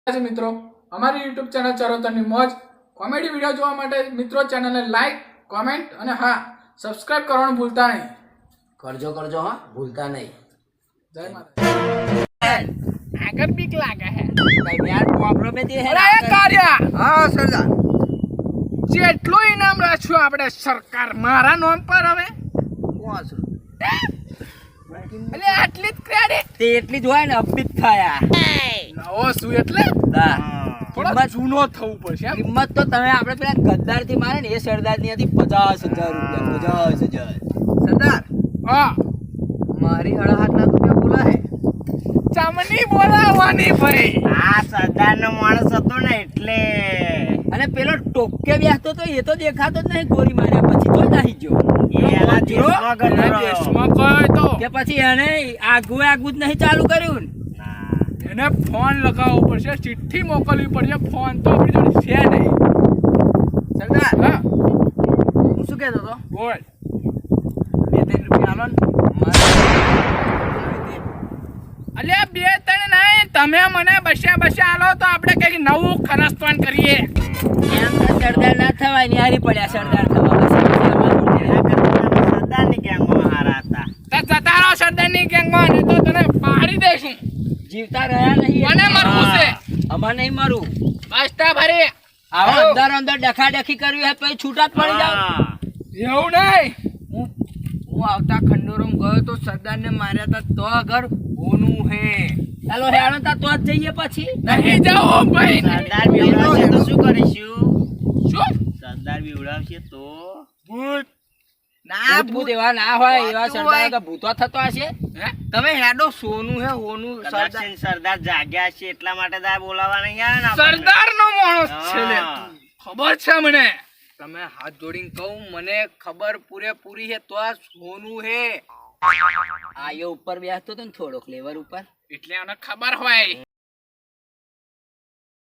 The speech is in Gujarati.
મિત્રો અમારી YouTube ચેનલ ચરોતરની મોજ કોમેડી વિડિયો જોવા માટે મિત્રો ચેનલને લાઈક કોમેન્ટ અને હા સબસ્ક્રાઇબ કરવાનું ભૂલતા નહીં. કરજો હા, ભૂલતા નહીં. જય માતા. આગળ બીક લાગે હે કઈ યાર પ્રોબ્લેમ એ હે. અરે કાર્યા હા સરદાર, જેટલું ઇનામ રાખ્યું આપણે સરકાર મારા નામ પર હવે કોણ છો? એટલે આટલી જ ક્રેડિટ તે એટલી જ હોય ને, અપિત થયા નવો શું એટલે થોડો જૂનો થવું પડશે એમ. કિંમત તો તમે આપણે પેલા ગદ્દાર થી મારે ને એ સરદાર ની હતી 50,000 રૂપિયા. 50,000 સરદાર. હા મારી 8.5 લાખ રૂપિયા બોલા હે. ચમની બોલાવવાની ભાઈ. આ સરદાર નો માણસ હતો ને એટલે. અને પેલો ટોકે બેસતો તો એ તો દેખાતો જ નહીં, ગોળી માર્યા પછી તો નાહી ગયો. એના દેશમાં ગયો. એના દેશમાં ગયો તો કે પછી એને આગુ જ નહીં ચાલુ કર્યું ને. એને ફોન લગાવવો પડશે, ચિઠ્ઠી મોકલવી પડશે. ફોન તો આપણી જોડે છે નહીં. સરદાર, હા હું શું કહેતો હતો? બોલ. 2-3 રૂપિયા આલો ને. અલ્યા 2-3 નહીં, તમે મને બસ્યા આલો તો આપણે કઈક નવું ખરસ્તવાન કરીએ. એમ તો સરદાર ના થવાય ને, હારી પડ્યા સરદાર થવા. સરદાર ની ગેંગમાં હારા હતા. તો જતા રહો સરદારની ગેંગમાં, નહીં તો તને પાડી દઈશું. જીવતા રહ્યા નહીં. કોને મરવું છે? અમારે નહીં મરવું. બસ્તા ભરી આવા અંદર ડખાડખી કરવી હોય પછી છૂટા જ પડી જાવ. હા. એવું નહીં. હું આવતા ખંડોરમ ગયો તો સરદાર ને માર્યા હતા તો આગળ હોનું હે. ચાલો હેડો તા તો જ જઈએ પછી. નહીં જાઓ ભાઈ. સરદાર બીવડાવશે તો શું કરીશું? શું? સરદાર બીવડાવશે તો ભૂત ભૂત એવા ના હોય, એવા સરદાર તો ભૂતો થતો હશે. હે? તમે હેડો, સોનું હે હોનું. કદાચ સરદાર જાગ્યા છે એટલા માટે તાર બોલાવા નહીં આવ્યા ને આપણને. સરદારનો માણસ છે લે. હા. ખબર છે મને. તમે હાથ જોડીને કહું, મને ખબર પૂરેપૂરી છે તો આ સોનું હે. આ એ ઉપર બેસતો હતો ને થોડોક લેવર ઉપર, એટલે આને ખબર હોય.